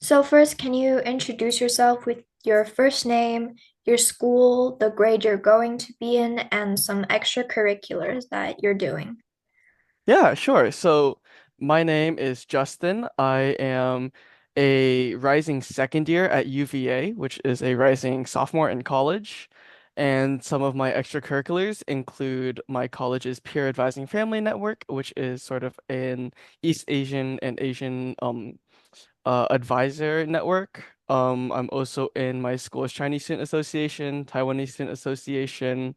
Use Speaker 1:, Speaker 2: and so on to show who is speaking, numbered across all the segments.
Speaker 1: So first, can you introduce yourself with your first name, your school, the grade you're going to be in, and some extracurriculars that you're doing?
Speaker 2: Yeah, sure. So my name is Justin. I am a rising second year at UVA, which is a rising sophomore in college. And some of my extracurriculars include my college's peer advising family network, which is sort of an East Asian and Asian advisor network. I'm also in my school's Chinese Student Association, Taiwanese Student Association,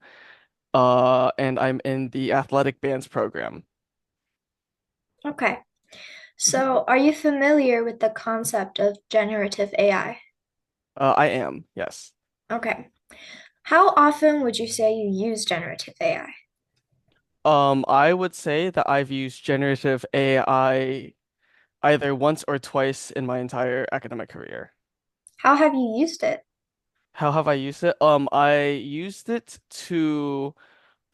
Speaker 2: and I'm in the athletic bands program.
Speaker 1: Okay. So are you familiar with the concept of generative AI?
Speaker 2: I am, yes.
Speaker 1: Okay. How often would you say you use generative AI?
Speaker 2: I would say that I've used generative AI either once or twice in my entire academic career.
Speaker 1: How have you used it?
Speaker 2: How have I used it? I used it to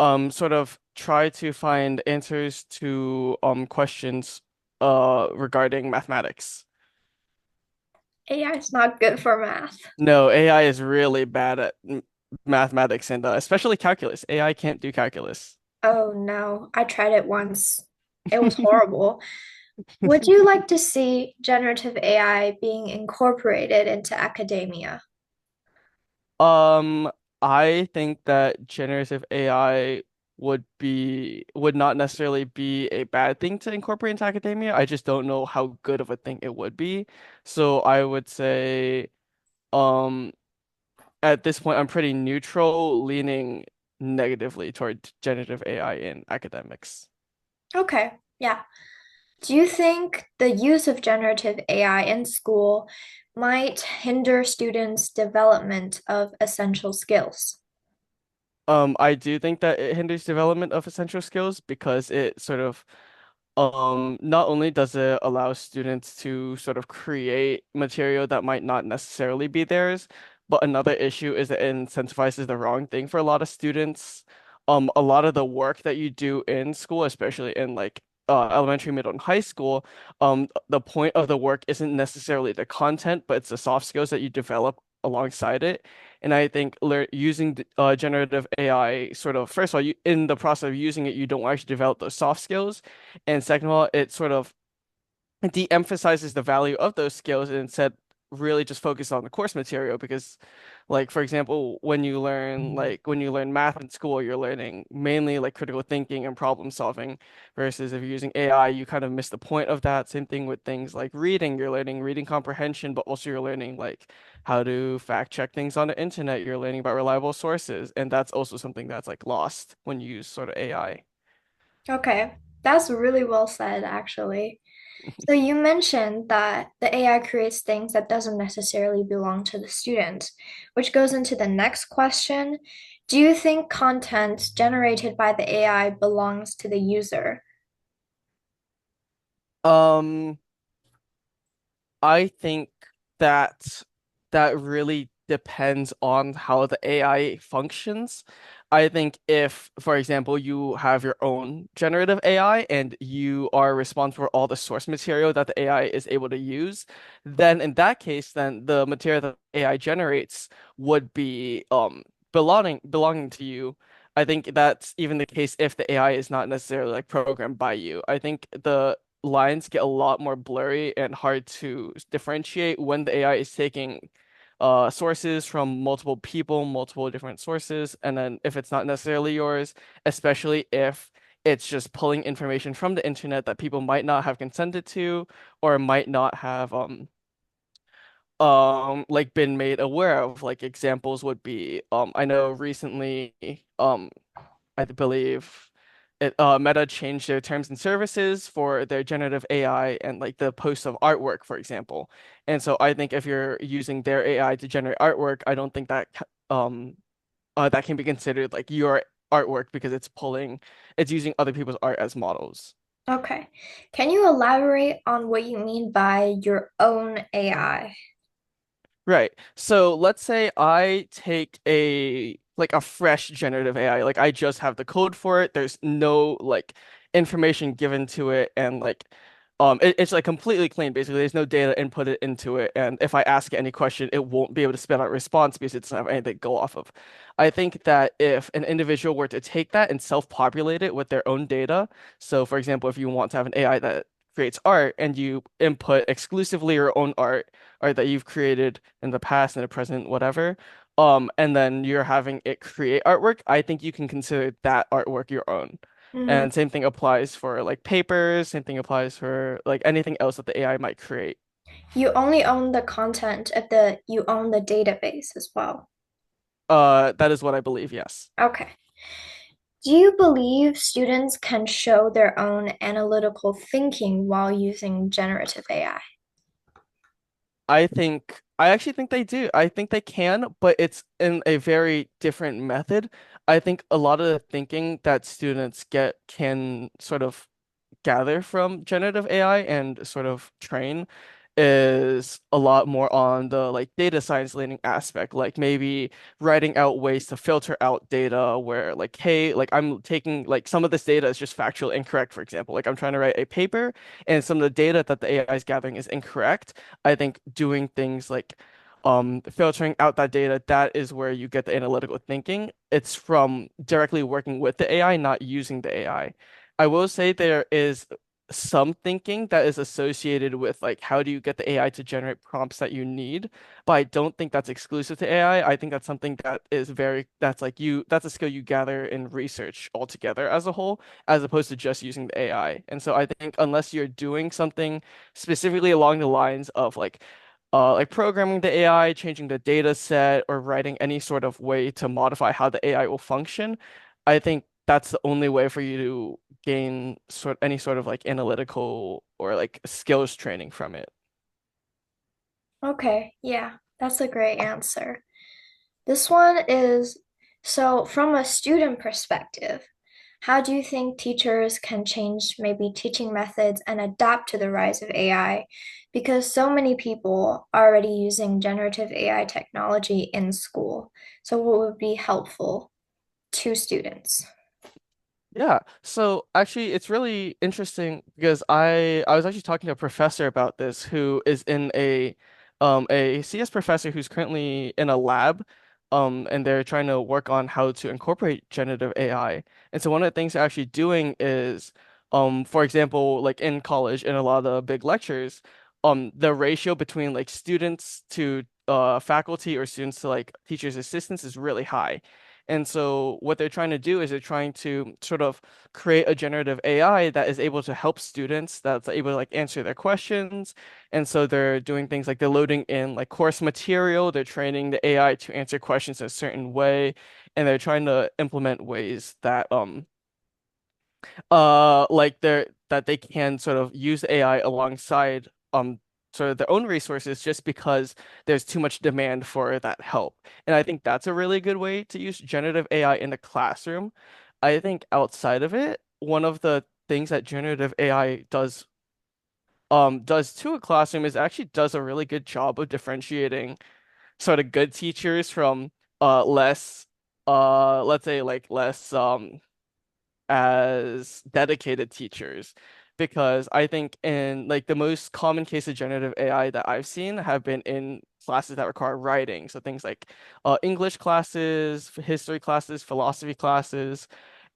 Speaker 2: sort of try to find answers to questions regarding mathematics.
Speaker 1: AI is not good for math.
Speaker 2: No, AI is really bad at mathematics and especially calculus. AI can't do calculus.
Speaker 1: Oh no, I tried it once. It was horrible. Would you like to see generative AI being incorporated into academia?
Speaker 2: Um, I think that generative AI would not necessarily be a bad thing to incorporate into academia. I just don't know how good of a thing it would be. So I would say, um, at this point, I'm pretty neutral, leaning negatively toward generative AI in academics.
Speaker 1: Okay, yeah. Do you think the use of generative AI in school might hinder students' development of essential skills?
Speaker 2: I do think that it hinders development of essential skills because it sort of not only does it allow students to sort of create material that might not necessarily be theirs, but another issue is that it incentivizes the wrong thing for a lot of students. A lot of the work that you do in school, especially in like elementary, middle, and high school, the point of the work isn't necessarily the content, but it's the soft skills that you develop alongside it. And I think using generative AI, sort of, first of all, in the process of using it, you don't actually develop those soft skills. And second of all, it sort of de-emphasizes the value of those skills and instead really just focus on the course material because like for example when you learn math in school you're learning mainly like critical thinking and problem solving versus if you're using AI you kind of miss the point of that. Same thing with things like reading. You're learning reading comprehension but also you're learning like how to fact check things on the internet. You're learning about reliable sources and that's also something that's like lost when you use sort of AI.
Speaker 1: Okay, that's really well said, actually. So you mentioned that the AI creates things that doesn't necessarily belong to the student, which goes into the next question. Do you think content generated by the AI belongs to the user?
Speaker 2: um I think that that really depends on how the AI functions. I think if, for example, you have your own generative AI and you are responsible for all the source material that the AI is able to use, then in that case, then the material that AI generates would be belonging to you. I think that's even the case if the AI is not necessarily like programmed by you. I think the lines get a lot more blurry and hard to differentiate when the AI is taking sources from multiple people, multiple different sources, and then if it's not necessarily yours, especially if it's just pulling information from the internet that people might not have consented to or might not have like been made aware of. Like examples would be I know recently I believe Meta changed their terms and services for their generative AI and like the post of artwork, for example. And so I think if you're using their AI to generate artwork, I don't think that can be considered like your artwork because it's using other people's art as models.
Speaker 1: Okay. Can you elaborate on what you mean by your own AI?
Speaker 2: Right. So let's say I take a fresh generative AI, like I just have the code for it. There's no like information given to it and like It's like completely clean. Basically, there's no data inputted into it, and if I ask it any question, it won't be able to spit out a response because it doesn't have anything to go off of. I think that if an individual were to take that and self-populate it with their own data, so for example, if you want to have an AI that creates art and you input exclusively your own art that you've created in the past, in the present, whatever, and then you're having it create artwork, I think you can consider that artwork your own.
Speaker 1: Mhm.
Speaker 2: And same thing applies for like papers, same thing applies for like anything else that the AI might create.
Speaker 1: You only own the content of you own the database as well.
Speaker 2: That is what I believe, yes.
Speaker 1: Okay. Do you believe students can show their own analytical thinking while using generative AI?
Speaker 2: I actually think they do. I think they can, but it's in a very different method. I think a lot of the thinking that students get can sort of gather from generative AI and sort of train is a lot more on the like data science learning aspect, like maybe writing out ways to filter out data where like, hey, like I'm taking like some of this data is just factually incorrect, for example. Like I'm trying to write a paper and some of the data that the AI is gathering is incorrect. I think doing things like filtering out that data, that is where you get the analytical thinking. It's from directly working with the AI, not using the AI. I will say there is some thinking that is associated with like how do you get the AI to generate prompts that you need, but I don't think that's exclusive to AI. I think that's something that is very that's like you that's a skill you gather in research altogether as a whole, as opposed to just using the AI. And so I think unless you're doing something specifically along the lines of like programming the AI, changing the data set, or writing any sort of way to modify how the AI will function, I think that's the only way for you to gain any sort of like analytical or like skills training from it.
Speaker 1: Okay, yeah, that's a great answer. This one is so, from a student perspective, how do you think teachers can change maybe teaching methods and adapt to the rise of AI? Because so many people are already using generative AI technology in school. So, what would be helpful to students?
Speaker 2: Yeah, so actually it's really interesting because I was actually talking to a professor about this who is in a CS professor who's currently in a lab and they're trying to work on how to incorporate generative AI. And so one of the things they're actually doing is for example like in college in a lot of the big lectures the ratio between like students to faculty or students to like teachers assistants is really high. And so what they're trying to do is they're trying to sort of create a generative AI that is able to help students, that's able to like answer their questions. And so they're doing things like they're loading in like course material, they're training the AI to answer questions in a certain way, and they're trying to implement ways that like that they can sort of use AI alongside sort of their own resources just because there's too much demand for that help. And I think that's a really good way to use generative AI in the classroom. I think outside of it, one of the things that generative AI does to a classroom is actually does a really good job of differentiating sort of good teachers from less let's say like less as dedicated teachers because I think in like the most common case of generative AI that I've seen have been in classes that require writing. So things like English classes, history classes, philosophy classes.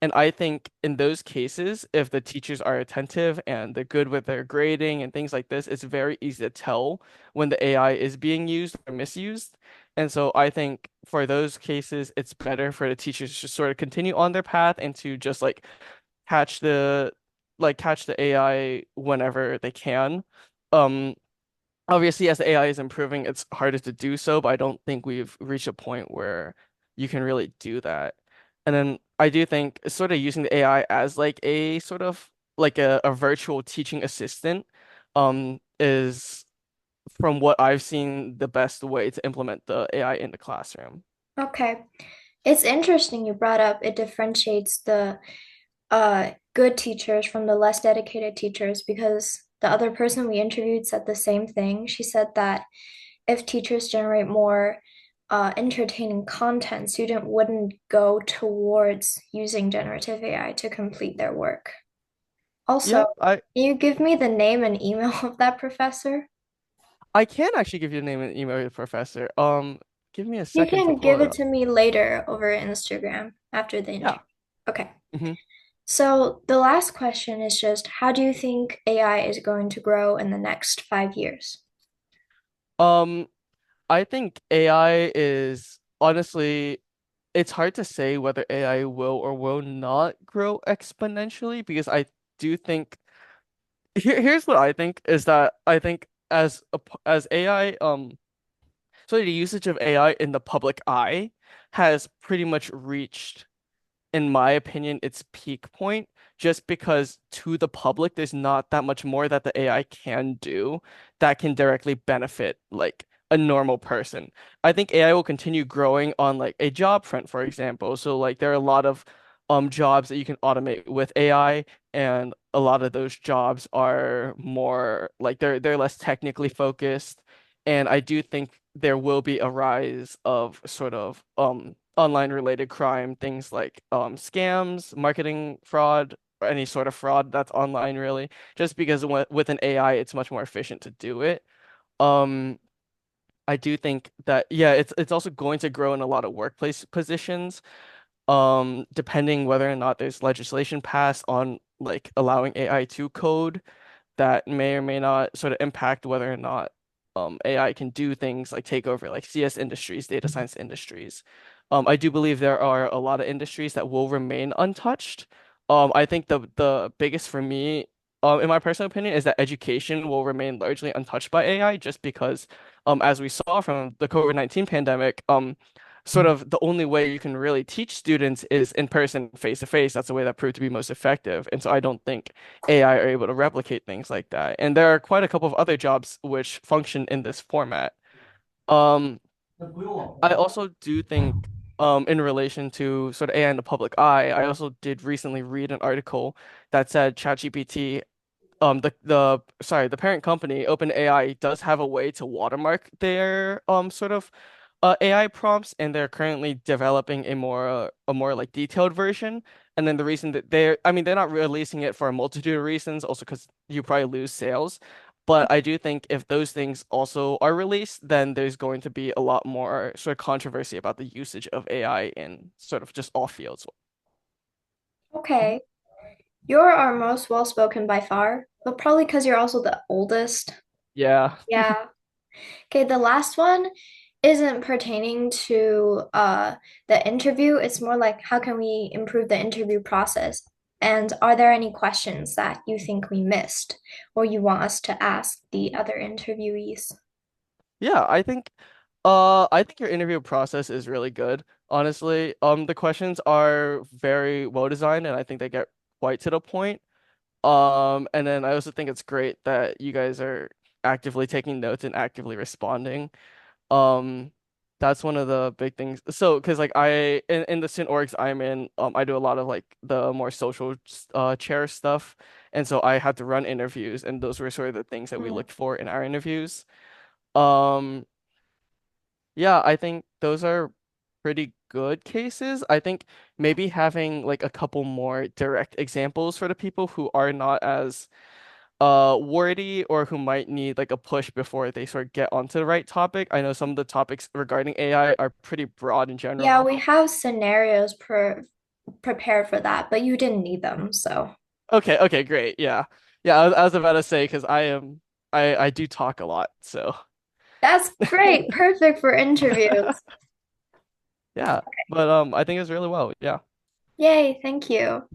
Speaker 2: And I think in those cases, if the teachers are attentive and they're good with their grading and things like this, it's very easy to tell when the AI is being used or misused. And so I think for those cases, it's better for the teachers to sort of continue on their path and to just like catch the catch the AI whenever they can. Um, Obviously, as the AI is improving, it's harder to do so, but I don't think we've reached a point where you can really do that. And then I do think sort of using the AI as like a sort of like a virtual teaching assistant is from what I've seen the best way to implement the AI in the classroom.
Speaker 1: Okay. It's interesting you brought up it differentiates the good teachers from the less dedicated teachers because the other person we interviewed said the same thing. She said that if teachers generate more entertaining content, student wouldn't go towards using generative AI to complete their work. Also,
Speaker 2: Yeah,
Speaker 1: can you give me the name and email of that professor?
Speaker 2: I can actually give you the name and email of the professor. Give me a
Speaker 1: You
Speaker 2: second to
Speaker 1: can
Speaker 2: pull
Speaker 1: give
Speaker 2: it
Speaker 1: it
Speaker 2: up.
Speaker 1: to me later over Instagram after the
Speaker 2: Yeah.
Speaker 1: interview. Okay.
Speaker 2: hmm
Speaker 1: So the last question is just how do you think AI is going to grow in the next 5 years?
Speaker 2: Um, I think AI is honestly, it's hard to say whether AI will or will not grow exponentially because I do think here's what I think is that I think as AI so the usage of AI in the public eye has pretty much reached, in my opinion, its peak point, just because to the public, there's not that much more that the AI can do that can directly benefit like a normal person. I think AI will continue growing on like a job front, for example. So like there are a lot of jobs that you can automate with AI, and a lot of those jobs are more like they're less technically focused. And I do think there will be a rise of sort of online related crime, things like scams, marketing fraud, or any sort of fraud that's online really, just because with an AI it's much more efficient to do it. Um I do think that yeah, it's also going to grow in a lot of workplace positions, depending whether or not there's legislation passed on like allowing AI to code that may or may not sort of impact whether or not AI can do things like take over like CS industries, data science industries. I do believe there are a lot of industries that will remain untouched. I think the biggest for me, in my personal opinion, is that education will remain largely untouched by AI just because, as we saw from the COVID-19 pandemic, sort of the only way you can really teach students is in person, face to face. That's the way that proved to be most effective. And so I don't think AI are able to replicate things like that. And there are quite a couple of other jobs which function in this format. Um, I also do think, in relation to sort of AI in the public eye, I also did recently read an article that said ChatGPT, the parent company, OpenAI, does have a way to watermark their sort of AI prompts, and they're currently developing a more like detailed version. And then the reason that I mean, they're not releasing it for a multitude of reasons, also because you probably lose sales. But I do think if those things also are released, then there's going to be a lot more sort of controversy about the usage of AI in sort of just all fields. Mhm.
Speaker 1: Okay. You're our most well-spoken by far, but probably because you're also the oldest.
Speaker 2: Yeah.
Speaker 1: Yeah. Okay, the last one isn't pertaining to the interview. It's more like how can we improve the interview process? And are there any questions that you think we missed or you want us to ask the other interviewees?
Speaker 2: Yeah, I think your interview process is really good. Honestly, the questions are very well designed and I think they get quite to the point. And then I also think it's great that you guys are actively taking notes and actively responding. Um, that's one of the big things. So, because like in the student orgs I'm in, I do a lot of like the more social chair stuff, and so I had to run interviews, and those were sort of the things that we
Speaker 1: Mm.
Speaker 2: looked for in our interviews. Um, yeah, I think those are pretty good cases. I think maybe having like a couple more direct examples for the people who are not as wordy or who might need like a push before they sort of get onto the right topic. I know some of the topics regarding AI are pretty broad in
Speaker 1: Yeah,
Speaker 2: general.
Speaker 1: we have scenarios prepared for that, but you didn't need them, so
Speaker 2: Okay, okay, great. Yeah. Yeah, I was about to say because I do talk a lot, so
Speaker 1: that's great. Perfect for interviews.
Speaker 2: yeah. But I think it's really well. Yeah.
Speaker 1: Yay, thank you.